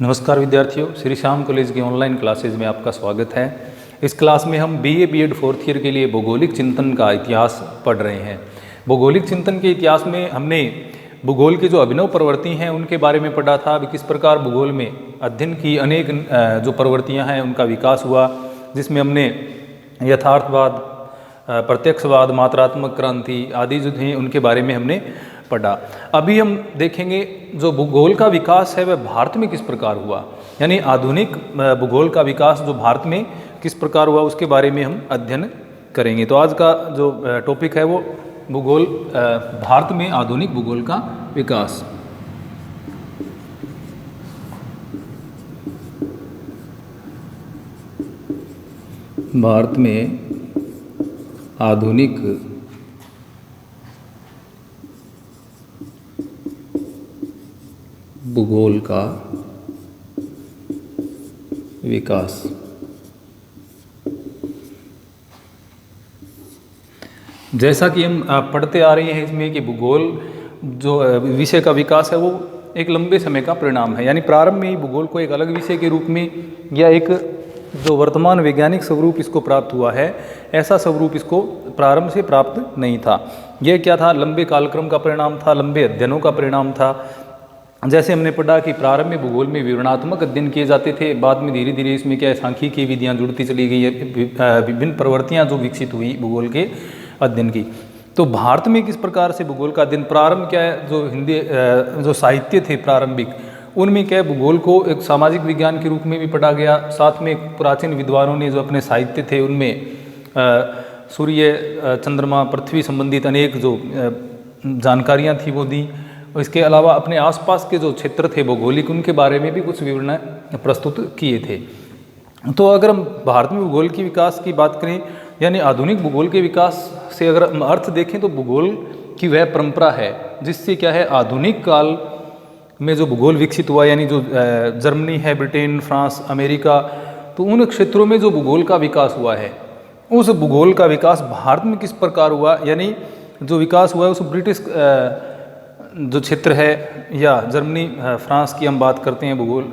नमस्कार विद्यार्थियों, श्री श्याम कॉलेज की ऑनलाइन क्लासेज में आपका स्वागत है। इस क्लास में हम बीए बीएड फोर्थ ईयर के लिए भौगोलिक चिंतन का इतिहास पढ़ रहे हैं। भौगोलिक चिंतन के इतिहास में हमने भूगोल के जो अभिनव प्रवृत्ति हैं उनके बारे में पढ़ा था। अभी किस प्रकार भूगोल में अध्ययन की अनेक जो प्रवृत्तियाँ हैं उनका विकास हुआ, जिसमें हमने यथार्थवाद, प्रत्यक्षवाद, मात्रात्मक क्रांति आदि जो थे उनके बारे में हमने पढ़ा। अभी हम देखेंगे जो भूगोल का विकास है वह भारत में किस प्रकार हुआ, यानी आधुनिक भूगोल का विकास जो भारत में किस प्रकार हुआ उसके बारे में हम अध्ययन करेंगे। तो आज का जो टॉपिक है वो भूगोल, भारत में आधुनिक भूगोल का विकास। भारत में आधुनिक भूगोल का विकास। जैसा कि हम पढ़ते आ रहे हैं इसमें कि भूगोल जो विषय का विकास है वो एक लंबे समय का परिणाम है, यानी प्रारंभ में ही भूगोल को एक अलग विषय के रूप में या एक जो वर्तमान वैज्ञानिक स्वरूप इसको प्राप्त हुआ है ऐसा स्वरूप इसको प्रारंभ से प्राप्त नहीं था। यह क्या था? लंबे कालक्रम का परिणाम था, लंबे अध्ययनों का परिणाम था। जैसे हमने पढ़ा कि प्रारंभ में भूगोल में विवरणात्मक अध्ययन किए जाते थे, बाद में धीरे धीरे इसमें क्या है सांख्यिकी विधियाँ जुड़ती चली गई है, विभिन्न प्रवृत्तियाँ जो विकसित हुई भूगोल के अध्ययन की। तो भारत में किस प्रकार से भूगोल का अध्ययन प्रारंभ क्या है, जो हिंदी जो साहित्य थे प्रारंभिक उनमें क्या है भूगोल को एक सामाजिक विज्ञान के रूप में भी पढ़ा गया। साथ में प्राचीन विद्वानों ने जो अपने साहित्य थे उनमें सूर्य, चंद्रमा, पृथ्वी संबंधित अनेक जो जानकारियाँ थी वो दी। इसके अलावा अपने आसपास के जो क्षेत्र थे भौगोलिक उनके बारे में भी कुछ विवरण प्रस्तुत किए थे। तो अगर हम भारत में भूगोल की विकास की बात करें, यानी आधुनिक भूगोल के विकास से अगर हम अर्थ देखें तो भूगोल की वह परंपरा है जिससे क्या है आधुनिक काल में जो भूगोल विकसित हुआ, यानी जो जर्मनी है, ब्रिटेन, फ्रांस, अमेरिका, तो उन क्षेत्रों में जो भूगोल का विकास हुआ है उस भूगोल का विकास भारत में किस प्रकार हुआ, यानी जो विकास हुआ है उस ब्रिटिश जो क्षेत्र है या जर्मनी, फ्रांस की हम बात करते हैं, भूगोल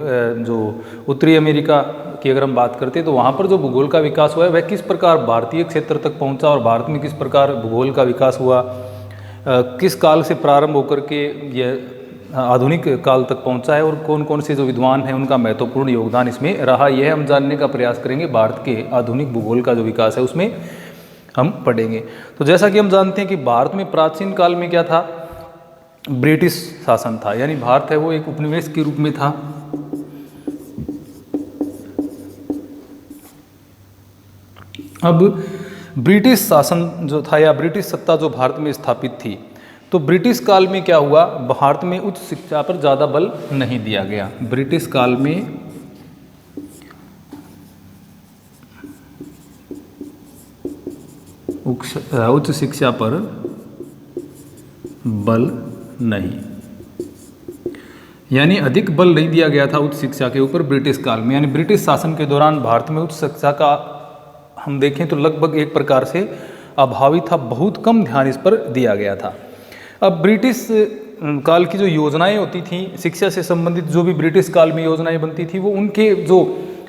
जो उत्तरी अमेरिका की अगर हम बात करते हैं तो वहाँ पर जो भूगोल का विकास हुआ है वह किस प्रकार भारतीय क्षेत्र तक पहुँचा और भारत में किस प्रकार भूगोल का विकास हुआ, किस काल से प्रारंभ होकर के यह आधुनिक काल तक पहुँचा है और कौन कौन से जो विद्वान हैं उनका महत्वपूर्ण योगदान इसमें रहा, यह हम जानने का प्रयास करेंगे। भारत के आधुनिक भूगोल का जो विकास है उसमें हम पढ़ेंगे। तो जैसा कि हम जानते हैं कि भारत में प्राचीन काल में क्या था, ब्रिटिश शासन था, यानी भारत है वो एक उपनिवेश के रूप में था। अब ब्रिटिश शासन जो था या ब्रिटिश सत्ता जो भारत में स्थापित थी, तो ब्रिटिश काल में क्या हुआ, भारत में उच्च शिक्षा पर ज़्यादा बल नहीं दिया गया। ब्रिटिश काल में उच्च शिक्षा पर बल नहीं, यानी अधिक बल नहीं दिया गया था उच्च शिक्षा के ऊपर ब्रिटिश काल में। यानी ब्रिटिश शासन के दौरान भारत में उच्च शिक्षा का हम देखें तो लगभग एक प्रकार से अभाव ही था, बहुत कम ध्यान इस पर दिया गया था। अब ब्रिटिश काल की जो योजनाएं होती थी शिक्षा से संबंधित, जो भी ब्रिटिश काल में योजनाएं बनती थी वो उनके जो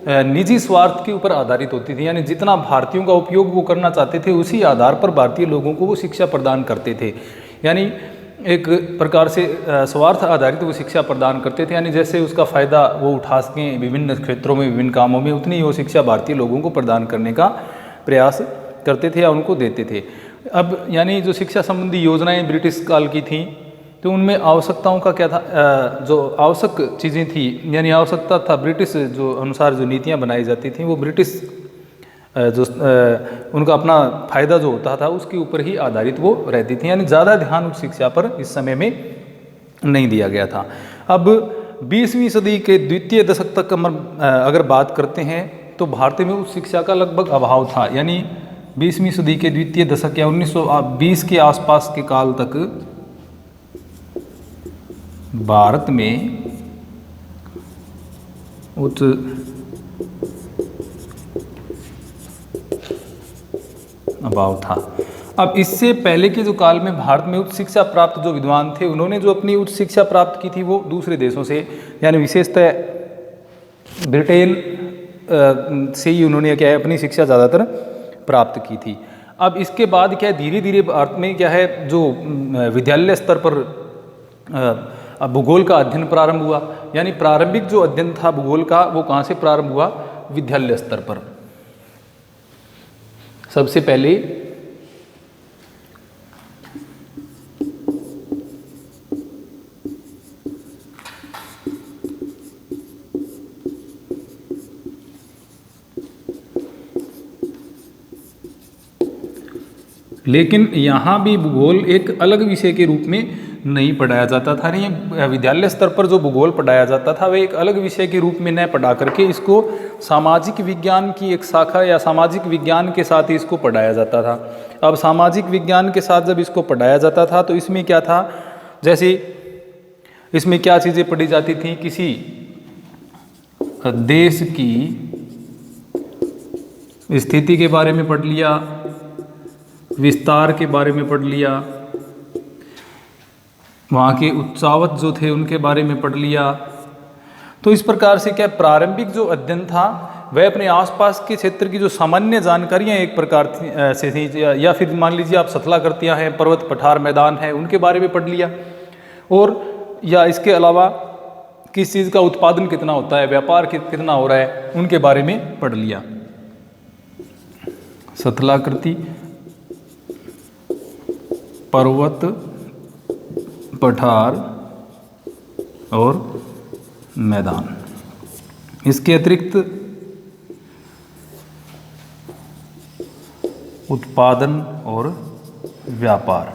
निजी स्वार्थ के ऊपर आधारित होती थी, यानी जितना भारतीयों का उपयोग वो करना चाहते थे उसी आधार पर भारतीय लोगों को वो शिक्षा प्रदान करते थे। यानी एक प्रकार से स्वार्थ आधारित वो शिक्षा प्रदान करते थे, यानी जैसे उसका फ़ायदा वो उठा सकें विभिन्न क्षेत्रों में, विभिन्न कामों में, उतनी ही वो शिक्षा भारतीय लोगों को प्रदान करने का प्रयास करते थे या उनको देते थे। अब यानी जो शिक्षा संबंधी योजनाएं ब्रिटिश काल की थीं तो उनमें आवश्यकताओं का क्या था, जो आवश्यक चीज़ें थी, यानी आवश्यकता था ब्रिटिश जो अनुसार जो नीतियाँ बनाई जाती थीं वो ब्रिटिश जो उनका अपना फ़ायदा जो होता था उसके ऊपर ही आधारित वो रहती थी, यानी ज़्यादा ध्यान उच्च शिक्षा पर इस समय में नहीं दिया गया था। अब 20वीं सदी के द्वितीय दशक तक अगर बात करते हैं तो भारत में उच्च शिक्षा का लगभग अभाव था, यानी 20वीं सदी के द्वितीय दशक या 1920 के आसपास के काल तक भारत में उच्च अभाव था। अब इससे पहले के जो काल में भारत में उच्च शिक्षा प्राप्त जो विद्वान थे उन्होंने जो अपनी उच्च शिक्षा प्राप्त की थी वो दूसरे देशों से, यानी विशेषतः ब्रिटेन से ही उन्होंने क्या है अपनी शिक्षा ज़्यादातर प्राप्त की थी। अब इसके बाद क्या है धीरे धीरे भारत में क्या है जो विद्यालय स्तर पर भूगोल का अध्ययन प्रारंभ हुआ। यानी प्रारंभिक जो अध्ययन था भूगोल का वो कहाँ से प्रारंभ हुआ? विद्यालय स्तर पर। सबसे पहले लेकिन यहाँ भी भूगोल एक अलग विषय के रूप में नहीं पढ़ाया जाता था। नहीं, विद्यालय स्तर पर जो भूगोल पढ़ाया जाता था वह एक अलग विषय के रूप में न पढ़ा करके इसको सामाजिक विज्ञान की एक शाखा या सामाजिक विज्ञान के साथ ही इसको पढ़ाया जाता था। अब सामाजिक विज्ञान के साथ जब इसको पढ़ाया जाता था तो इसमें क्या था, जैसे इसमें क्या चीज़ें पढ़ी जाती थी? किसी देश की स्थिति के बारे में पढ़ लिया, विस्तार के बारे में पढ़ लिया, वहाँ के उच्चावच जो थे उनके बारे में पढ़ लिया। तो इस प्रकार से क्या प्रारंभिक जो अध्ययन था वह अपने आसपास के क्षेत्र की जो सामान्य जानकारियाँ एक प्रकार से थी, या फिर मान लीजिए आप सतलाकृतियाँ हैं, पर्वत पठार मैदान है, उनके बारे में पढ़ लिया। और या इसके अलावा किस चीज़ का उत्पादन कितना होता है, व्यापार कितना हो रहा है, उनके बारे में पढ़ लिया। सतलाकृति, पर्वत पठार और मैदान। इसके अतिरिक्त उत्पादन और व्यापार,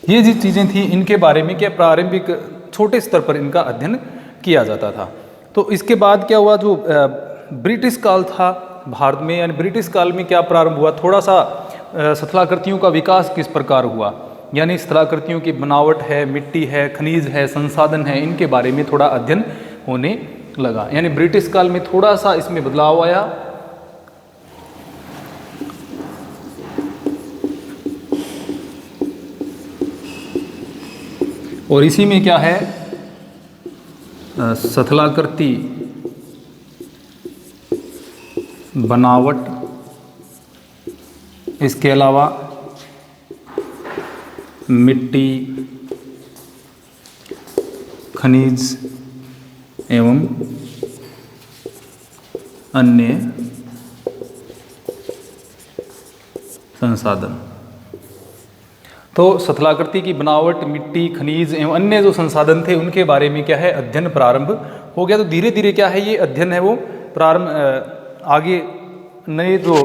ये जी चीज़ें थी, इनके बारे में क्या प्रारंभिक छोटे स्तर पर इनका अध्ययन किया जाता था। तो इसके बाद क्या हुआ, जो ब्रिटिश काल था भारत में, यानी ब्रिटिश काल में क्या प्रारंभ हुआ, थोड़ा सा स्थलाकृतियों का विकास किस प्रकार हुआ, यानी स्थलाकृतियों की बनावट है, मिट्टी है, खनिज है, संसाधन है, इनके बारे में थोड़ा अध्ययन होने लगा। यानी ब्रिटिश काल में थोड़ा सा इसमें बदलाव आया। और इसी में क्या है, स्थलाकृति बनावट, इसके अलावा मिट्टी, खनिज एवं अन्य संसाधन। तो स्थलाकृति की बनावट, मिट्टी, खनिज एवं अन्य जो संसाधन थे उनके बारे में क्या है अध्ययन प्रारंभ हो गया। तो धीरे धीरे क्या है ये अध्ययन है वो प्रारंभ आगे नए जो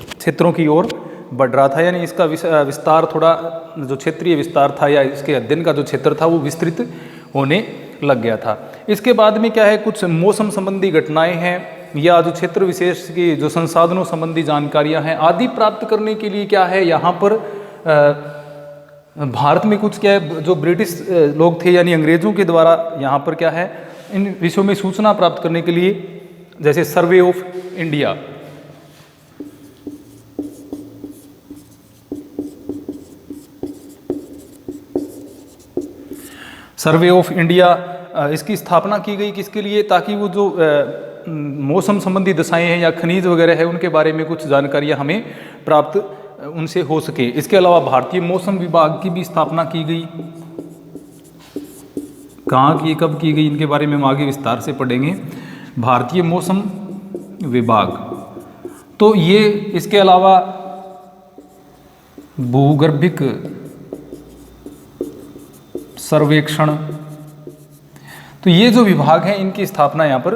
क्षेत्रों की ओर बढ़ रहा था। यानी इसका विस्तार थोड़ा, जो क्षेत्रीय विस्तार था या इसके अध्ययन का जो क्षेत्र था वो विस्तृत होने लग गया था। इसके बाद में क्या है, कुछ मौसम संबंधी घटनाएं हैं या जो क्षेत्र विशेष की जो संसाधनों संबंधी जानकारियां हैं आदि प्राप्त करने के लिए क्या है, यहाँ पर भारत में कुछ क्या है, जो ब्रिटिश लोग थे यानी अंग्रेजों के द्वारा यहाँ पर क्या है इन विषयों में सूचना प्राप्त करने के लिए, जैसे survey of India, survey of India, इसकी स्थापना की गई किसके लिए, ताकि वो जो मौसम संबंधी दशाएं हैं या खनिज वगैरह है उनके बारे में कुछ जानकारियां हमें प्राप्त उनसे हो सके। इसके अलावा भारतीय मौसम विभाग की भी स्थापना की गई। कहाँ की, कब की गई, इनके बारे में हम आगे विस्तार से पढ़ेंगे। भारतीय मौसम विभाग, तो ये इसके अलावा भूगर्भिक सर्वेक्षण, तो ये जो विभाग हैं इनकी स्थापना यहाँ पर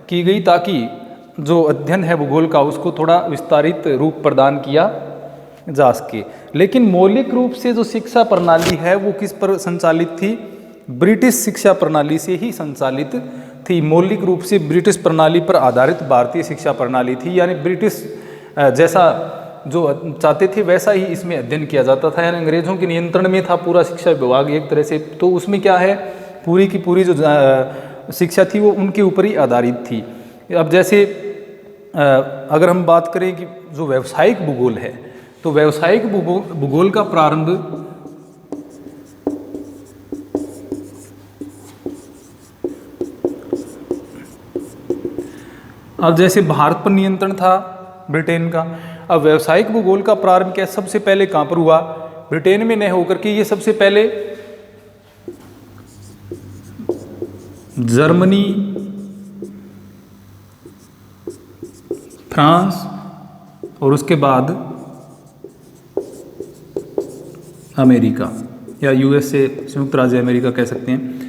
की गई ताकि जो अध्ययन है भूगोल का उसको थोड़ा विस्तारित रूप प्रदान किया जा सके। लेकिन मौलिक रूप से जो शिक्षा प्रणाली है वो किस पर संचालित थी, ब्रिटिश शिक्षा प्रणाली से ही संचालित थी। मौलिक रूप से ब्रिटिश प्रणाली पर आधारित भारतीय शिक्षा प्रणाली थी। यानी ब्रिटिश जैसा जो चाहते थे वैसा ही इसमें अध्ययन किया जाता था। यानी अंग्रेजों के नियंत्रण में था पूरा शिक्षा विभाग एक तरह से, तो उसमें क्या है पूरी की पूरी जो शिक्षा थी वो उनके ऊपर ही आधारित थी। अब जैसे अगर हम बात करें कि जो व्यावसायिक भूगोल है, तो व्यावसायिक भूगोल का प्रारंभ अब जैसे भारत पर नियंत्रण था ब्रिटेन का, अब व्यावसायिक भूगोल का प्रारंभ क्या सबसे पहले कहाँ पर हुआ? ब्रिटेन में न होकर के ये सबसे पहले जर्मनी, फ्रांस और उसके बाद अमेरिका या यूएसए, संयुक्त राज्य अमेरिका कह सकते हैं।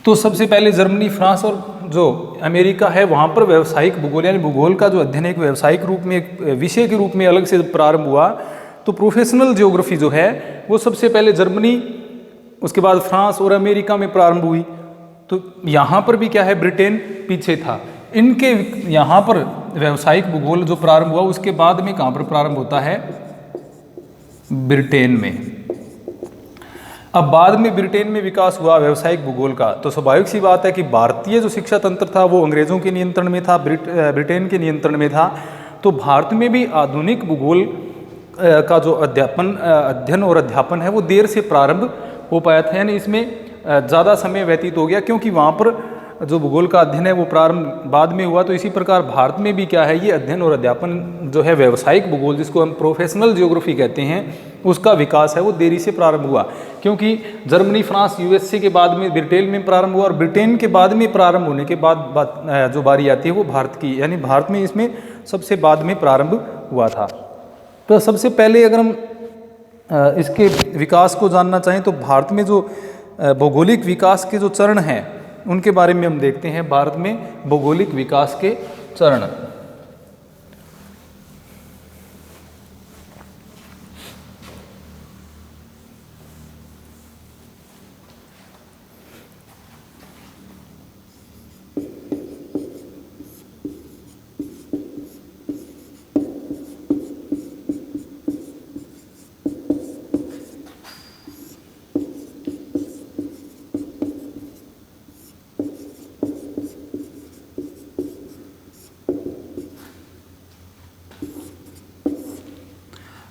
तो सबसे पहले जर्मनी, फ्रांस और जो अमेरिका है वहाँ पर व्यावसायिक भूगोल यानी भूगोल का जो अध्ययन एक व्यावसायिक रूप में, एक विषय के रूप में अलग से प्रारंभ हुआ, तो प्रोफेशनल ज्योग्राफी जो है वो सबसे पहले जर्मनी, उसके बाद फ्रांस और अमेरिका में प्रारंभ हुई। तो यहाँ पर भी क्या है, ब्रिटेन पीछे था। इनके यहाँ पर व्यावसायिक भूगोल जो प्रारंभ हुआ उसके बाद में कहाँ पर प्रारंभ होता है? ब्रिटेन में। अब बाद में ब्रिटेन में विकास हुआ व्यावसायिक भूगोल का, तो स्वाभाविक सी बात है कि भारतीय जो शिक्षा तंत्र था वो अंग्रेजों के नियंत्रण में था, ब्रिटेन के नियंत्रण में था। तो भारत में भी आधुनिक भूगोल का जो अध्ययन और अध्यापन है वो देर से प्रारंभ हो पाया था, यानी इसमें ज़्यादा समय व्यतीत हो गया क्योंकि वहाँ पर जो भूगोल का अध्ययन है वो प्रारंभ बाद में हुआ। तो इसी प्रकार भारत में भी क्या है, ये अध्ययन और अध्यापन जो है व्यावसायिक भूगोल जिसको हम प्रोफेशनल ज्योग्राफी कहते हैं, उसका विकास है वो देरी से प्रारंभ हुआ क्योंकि जर्मनी, फ्रांस, यूएसए के बाद में ब्रिटेन में प्रारंभ हुआ और ब्रिटेन के बाद में प्रारंभ होने के बाद जो बारी आती है वो भारत की, यानी भारत में इसमें सबसे बाद में प्रारंभ हुआ था। तो सबसे पहले अगर हम इसके विकास को जानना चाहें तो भारत में जो भौगोलिक विकास के जो चरण हैं उनके बारे में हम देखते हैं। भारत में भौगोलिक विकास के चरण,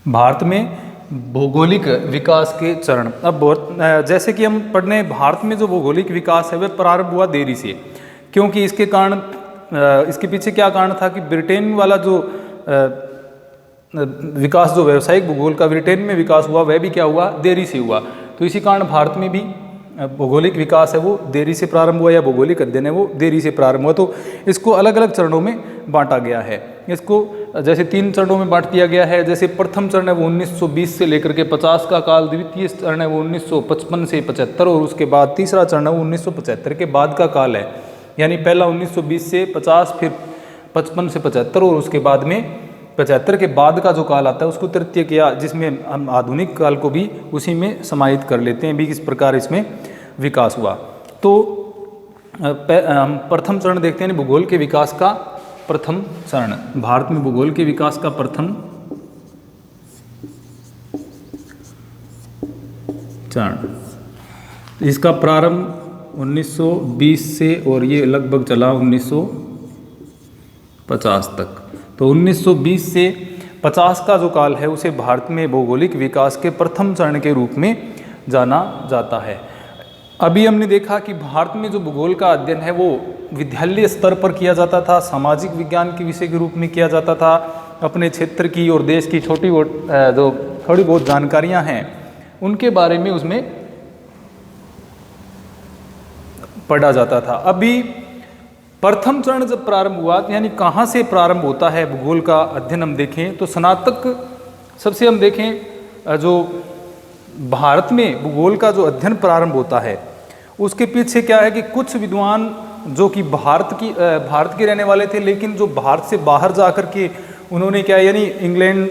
भारत में भौगोलिक विकास के चरण। अब जैसे कि हम पढ़ने, भारत में जो भौगोलिक विकास है वह प्रारंभ हुआ देरी से क्योंकि इसके कारण, इसके पीछे क्या कारण था कि ब्रिटेन वाला जो विकास, जो व्यावसायिक भूगोल का ब्रिटेन में विकास हुआ वह भी क्या हुआ, देरी से हुआ। तो इसी कारण भारत में भी भौगोलिक विकास है वो देरी से प्रारंभ हुआ या भौगोलिक अध्ययन है वो देरी से प्रारंभ हुआ। तो इसको अलग अलग चरणों में बांटा गया है। इसको जैसे 3 चरणों में बांट दिया गया है। जैसे प्रथम चरण है वो 1920 से लेकर के 50 का काल, द्वितीय चरण है वो 1955 से 75 और उसके बाद तीसरा चरण है वो 1975 के बाद का काल है। यानी पहला 1920 से 50, फिर 55 से 75 और उसके बाद में 75 के बाद का जो काल आता है उसको तृतीय किया, जिसमें हम आधुनिक काल को भी उसी में समाहित कर लेते हैं भी किस प्रकार इसमें विकास हुआ। तो हम प्रथम चरण देखते हैं भूगोल के विकास का प्रथम चरण। भारत में भूगोल के विकास का प्रथम चरण, इसका प्रारंभ 1920 से और ये लगभग चला 1950 तक। तो 1920 से 50 का जो काल है उसे भारत में भौगोलिक विकास के प्रथम चरण के रूप में जाना जाता है। अभी हमने देखा कि भारत में जो भूगोल का अध्ययन है वो विद्यालय स्तर पर किया जाता था, सामाजिक विज्ञान के विषय के रूप में किया जाता था। अपने क्षेत्र की और देश की थोड़ी बहुत जानकारियां हैं उनके बारे में उसमें पढ़ा जाता था। अभी प्रथम चरण जब प्रारंभ हुआ, यानी कहाँ से प्रारंभ होता है भूगोल का अध्ययन, हम देखें तो स्नातक सबसे हम देखें जो भारत में भूगोल का जो अध्ययन प्रारंभ होता है उसके पीछे क्या है कि कुछ विद्वान जो कि भारत के रहने वाले थे, लेकिन जो भारत से बाहर जाकर के उन्होंने क्या, यानी इंग्लैंड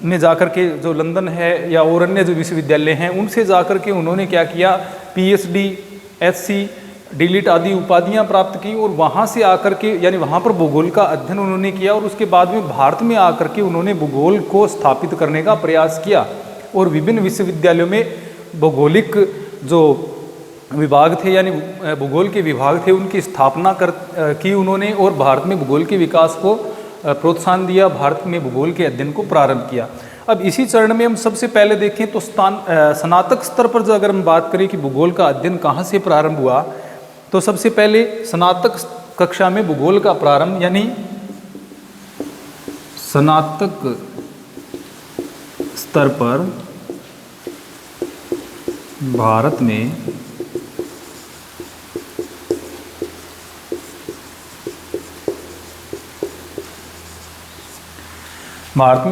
में जाकर के जो लंदन है या और अन्य जो विश्वविद्यालय हैं उनसे जाकर के उन्होंने क्या किया, PhD, SC, DLiT आदि उपाधियां प्राप्त की और वहाँ से आकर के, यानी वहाँ पर भूगोल का अध्ययन उन्होंने किया और उसके बाद में भारत में आकर के उन्होंने भूगोल को स्थापित करने का प्रयास किया और विभिन्न विश्वविद्यालयों में भौगोलिक जो विभाग थे, यानी भूगोल के विभाग थे, उनकी स्थापना की उन्होंने और भारत में भूगोल के विकास को प्रोत्साहन दिया, भारत में भूगोल के अध्ययन को प्रारंभ किया। अब इसी चरण में हम सबसे पहले देखें तो स्नातक स्तर पर जो अगर हम बात करें कि भूगोल का अध्ययन कहाँ से प्रारंभ हुआ, तो सबसे पहले स्नातक कक्षा में भूगोल का प्रारंभ यानी स्नातक स्तर पर भारत में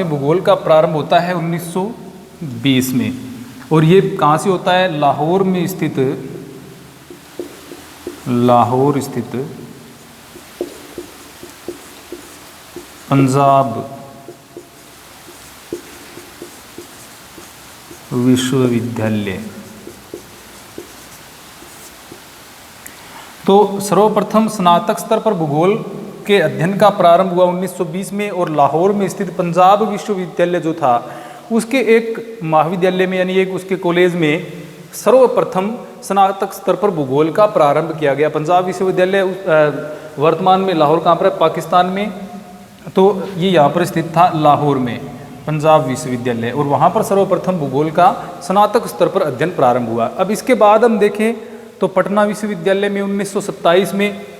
भूगोल का प्रारंभ होता है 1920 में। और ये कहाँ से होता है? लाहौर स्थित पंजाब विश्वविद्यालय। तो सर्वप्रथम स्नातक स्तर पर भूगोल के अध्ययन का प्रारंभ हुआ 1920 में और लाहौर में स्थित पंजाब विश्वविद्यालय जो था उसके एक महाविद्यालय में यानी एक उसके कॉलेज में सर्वप्रथम स्नातक स्तर पर भूगोल का प्रारंभ किया गया। पंजाब विश्वविद्यालय वर्तमान में लाहौर कहाँ पर है? पाकिस्तान में। तो ये यहाँ पर स्थित था लाहौर में पंजाब विश्वविद्यालय, और वहाँ पर सर्वप्रथम भूगोल का स्नातक स्तर पर अध्ययन प्रारंभ हुआ। अब इसके बाद हम देखें तो पटना विश्वविद्यालय में 1927 में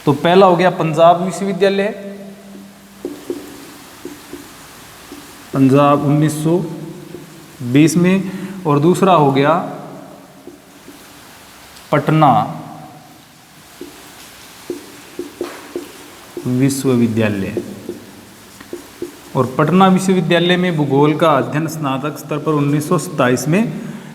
तो पहला हो गया पंजाब विश्वविद्यालय, पंजाब 1920 में, और दूसरा हो गया पटना विश्वविद्यालय। और पटना विश्वविद्यालय में भूगोल का अध्ययन स्नातक स्तर पर 1927 में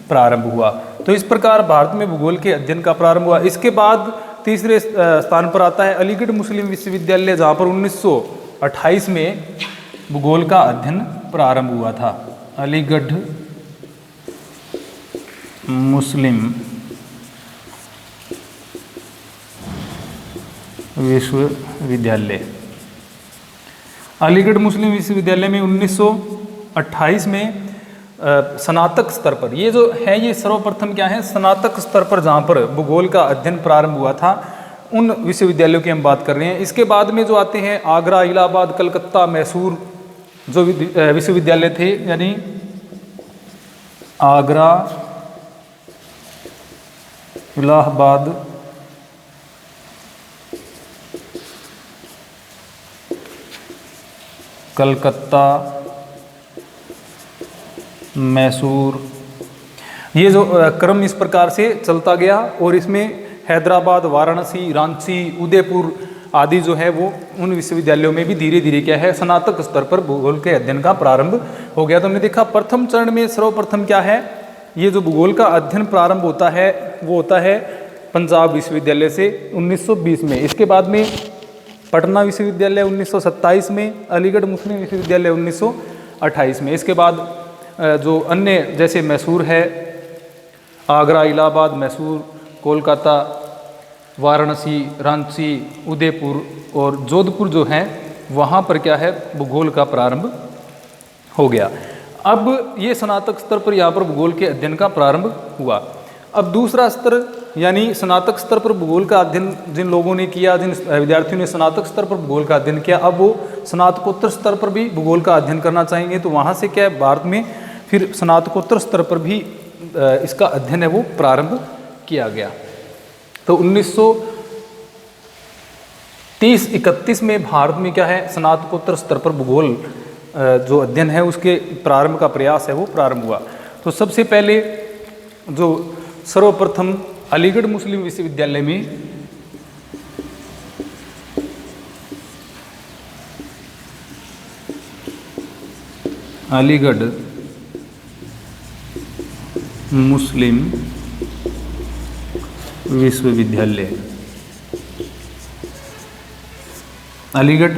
प्रारंभ हुआ। तो इस प्रकार भारत में भूगोल के अध्ययन का प्रारंभ हुआ। इसके बाद तीसरे स्थान पर आता है अलीगढ़ मुस्लिम विश्वविद्यालय, जहाँ पर 1928 में भूगोल का अध्ययन प्रारंभ हुआ था। अलीगढ़ मुस्लिम विश्वविद्यालय। अलीगढ़ मुस्लिम विश्वविद्यालय में 1928 में स्नातक स्तर पर, ये जो है ये सर्वप्रथम क्या है? स्नातक स्तर पर जहाँ पर भूगोल का अध्ययन प्रारंभ हुआ था उन विश्वविद्यालयों की हम बात कर रहे हैं। इसके बाद में जो आते हैं आगरा, इलाहाबाद, कलकत्ता, मैसूर जो विश्वविद्यालय थे, यानी आगरा, इलाहाबाद, कलकत्ता, मैसूर, ये जो क्रम इस प्रकार से चलता गया। और इसमें हैदराबाद, वाराणसी, रांची, उदयपुर आदि जो है वो उन विश्वविद्यालयों में भी धीरे धीरे क्या है? स्नातक स्तर पर भूगोल के अध्ययन का प्रारंभ हो गया। तो हमने देखा प्रथम चरण में सर्वप्रथम क्या है? ये जो भूगोल का अध्ययन प्रारंभ होता है वो होता है पंजाब विश्वविद्यालय से 1920 में। इसके बाद में पटना विश्वविद्यालय 1927 में, अलीगढ़ मुस्लिम विश्वविद्यालय 1928 में। इसके बाद जो अन्य जैसे मैसूर है, आगरा, इलाहाबाद, मैसूर, कोलकाता, वाराणसी, रांची, उदयपुर और जोधपुर जो हैं वहाँ पर क्या है? भूगोल का प्रारंभ हो गया। अब ये स्नातक स्तर पर यहाँ पर भूगोल के अध्ययन का प्रारंभ हुआ। अब दूसरा स्तर यानी स्नातक स्तर पर भूगोल का अध्ययन जिन लोगों ने किया, जिन विद्यार्थियों ने स्नातक स्तर पर भूगोल का अध्ययन किया, अब वो स्नातकोत्तर स्तर पर भी भूगोल का अध्ययन करना चाहेंगे। तो वहाँ से क्या है? भारत में फिर स्नातकोत्तर स्तर पर भी इसका अध्ययन है वो प्रारंभ किया गया। तो 1930-31 में भारत में क्या है? स्नातकोत्तर स्तर पर भूगोल जो अध्ययन है उसके प्रारंभ का प्रयास है वो प्रारंभ हुआ। तो सबसे पहले जो सर्वप्रथम अलीगढ़ मुस्लिम विश्वविद्यालय में अलीगढ़ मुस्लिम विश्वविद्यालय, अलीगढ़,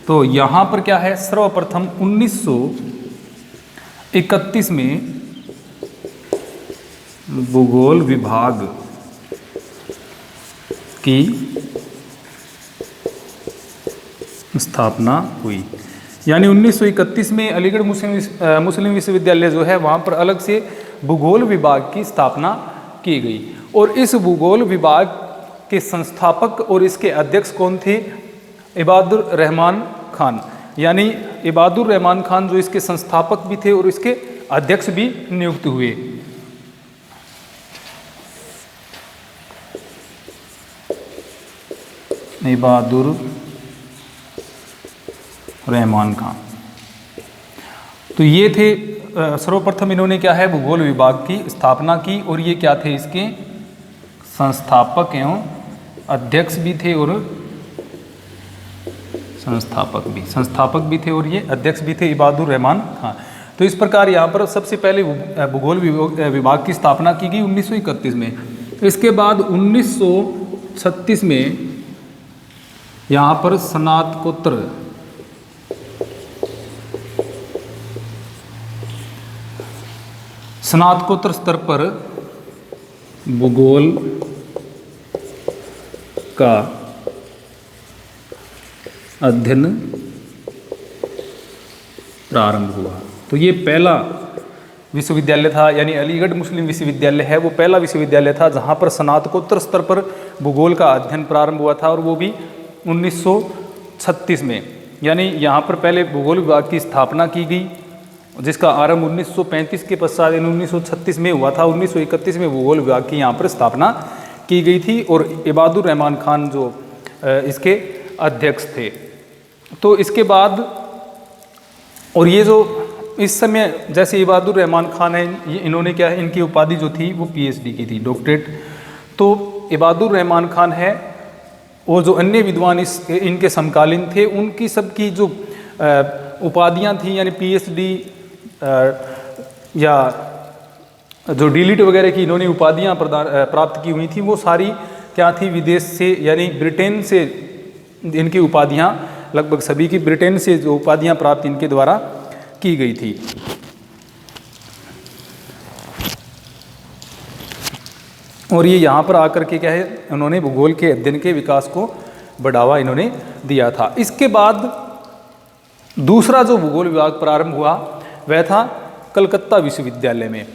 तो यहाँ पर क्या है? सर्वप्रथम 1931 में भूगोल विभाग की स्थापना हुई। यानी 1931 में अलीगढ़ मुस्लिम विश्वविद्यालय जो है वहाँ पर अलग से भूगोल विभाग की स्थापना की गई। और इस भूगोल विभाग के संस्थापक और इसके अध्यक्ष कौन थे? इबादुर रहमान खान। यानी इबादुर रहमान खान जो इसके संस्थापक भी थे और इसके अध्यक्ष भी नियुक्त हुए। इबादुर रहमान खान। तो ये थे सर्वप्रथम इन्होंने क्या है भूगोल विभाग की स्थापना की, और ये क्या थे इसके संस्थापक एवं अध्यक्ष भी थे और संस्थापक भी थे और ये अध्यक्ष भी थे इबादुर रहमान खान। तो इस प्रकार यहाँ पर सबसे पहले भूगोल विभाग की स्थापना की गई 1931 में। इसके बाद 1936 में यहाँ पर स्नातकोत्तर स्तर पर भूगोल का अध्ययन प्रारंभ हुआ। तो ये पहला विश्वविद्यालय था, यानी अलीगढ़ मुस्लिम विश्वविद्यालय है वो पहला विश्वविद्यालय था जहाँ पर स्नातकोत्तर स्तर पर भूगोल का अध्ययन प्रारंभ हुआ था, और वो भी 1936 में। यानी यहाँ पर पहले भूगोल विभाग की स्थापना की गई, जिसका आरंभ 1935 के पश्चात 1936 में हुआ था। 1931 में भूगोल विभाग की यहाँ पर स्थापना की गई थी, और इबादुर रहमान खान जो इसके अध्यक्ष थे। तो इसके बाद, और ये जो इस समय जैसे इबादुर रहमान खान है, ये इन्होंने क्या है, इनकी उपाधि जो थी वो पीएचडी की थी, डॉक्टरेट। तो इबादुर रहमान खान है, और जो अन्य विद्वान इनके समकालीन थे उनकी सबकी जो उपाधियां थी, यानी पीएचडी या जो डीलिट वगैरह की इन्होंने उपाधियां प्राप्त की हुई थी, वो सारी क्या थी, विदेश से, यानी ब्रिटेन से इनकी उपाधियां, लगभग सभी की ब्रिटेन से जो उपाधियां प्राप्त इनके द्वारा की गई थी। और ये यहाँ पर आकर के क्या है, उन्होंने भूगोल के अध्ययन के विकास को बढ़ावा इन्होंने दिया था। इसके बाद दूसरा जो भूगोल विभाग प्रारंभ हुआ वह था कलकत्ता विश्वविद्यालय में।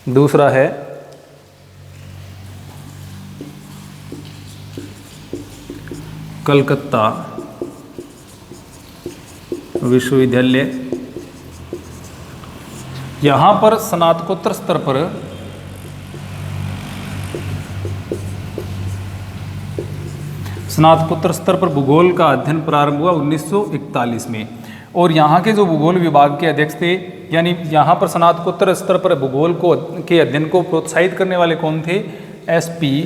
दूसरा है कलकत्ता विश्वविद्यालय। यहाँ पर स्नातकोत्तर स्तर पर भूगोल का अध्ययन प्रारंभ हुआ 1941 में। और यहाँ के जो भूगोल विभाग के अध्यक्ष थे, यानी यहाँ पर स्नातकोत्तर स्तर पर भूगोल के अध्ययन को प्रोत्साहित करने वाले कौन थे, एसपी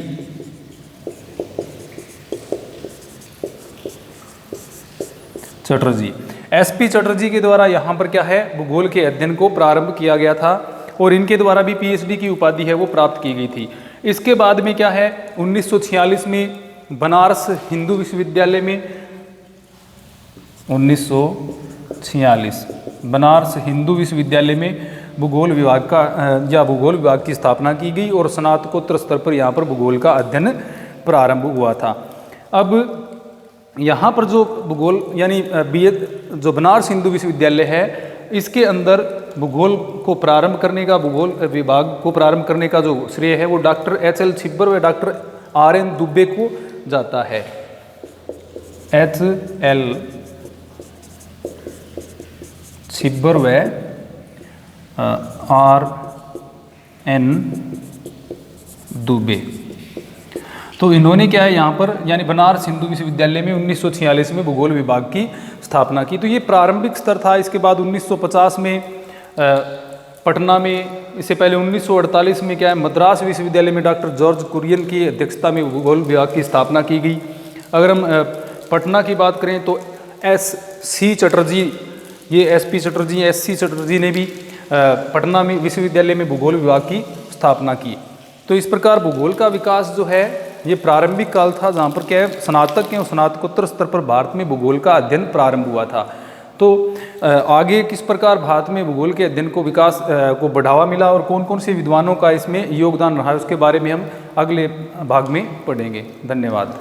चटर्जी। एसपी चटर्जी के द्वारा यहाँ पर क्या है, भूगोल के अध्ययन को प्रारंभ किया गया था, और इनके द्वारा भी पीएचडी की उपाधि है वो प्राप्त की गई थी। इसके बाद में क्या है, 1946 में बनारस हिंदू विश्वविद्यालय में, 1946 बनारस हिंदू विश्वविद्यालय में भूगोल विभाग की स्थापना की गई, और स्नातकोत्तर स्तर पर यहाँ पर भूगोल का अध्ययन प्रारंभ हुआ था। अब यहाँ पर जो भूगोल यानी जो बनारस हिंदू विश्वविद्यालय है, इसके अंदर भूगोल विभाग को प्रारंभ करने का जो श्रेय है वो डॉक्टर H.L. छिब्बर व डॉक्टर R.N. दुबे को जाता है। H.L. छिब्बर व R.N. दुबे। तो इन्होंने क्या है यहाँ पर, यानी बनारस हिंदू विश्वविद्यालय में 1946 में भूगोल विभाग की स्थापना की। तो ये प्रारंभिक स्तर था। इसके बाद 1950 में पटना में, इससे पहले 1948 में क्या है, मद्रास विश्वविद्यालय में डॉक्टर जॉर्ज कुरियन की अध्यक्षता में भूगोल विभाग की स्थापना की गई। अगर हम पटना की बात करें तो एससी चटर्जी, ये एसपी चटर्जी, एससी चटर्जी ने भी पटना में विश्वविद्यालय में भूगोल विभाग की स्थापना की। तो इस प्रकार भूगोल का विकास जो है ये प्रारंभिक काल था, जहाँ पर क्या है, स्नातक एवं स्नातकोत्तर स्तर पर भारत में भूगोल का अध्ययन प्रारंभ हुआ था। तो आगे किस प्रकार भारत में भूगोल के अध्ययन को विकास को बढ़ावा मिला और कौन कौन से विद्वानों का इसमें योगदान रहा है, उसके बारे में हम अगले भाग में पढ़ेंगे। धन्यवाद।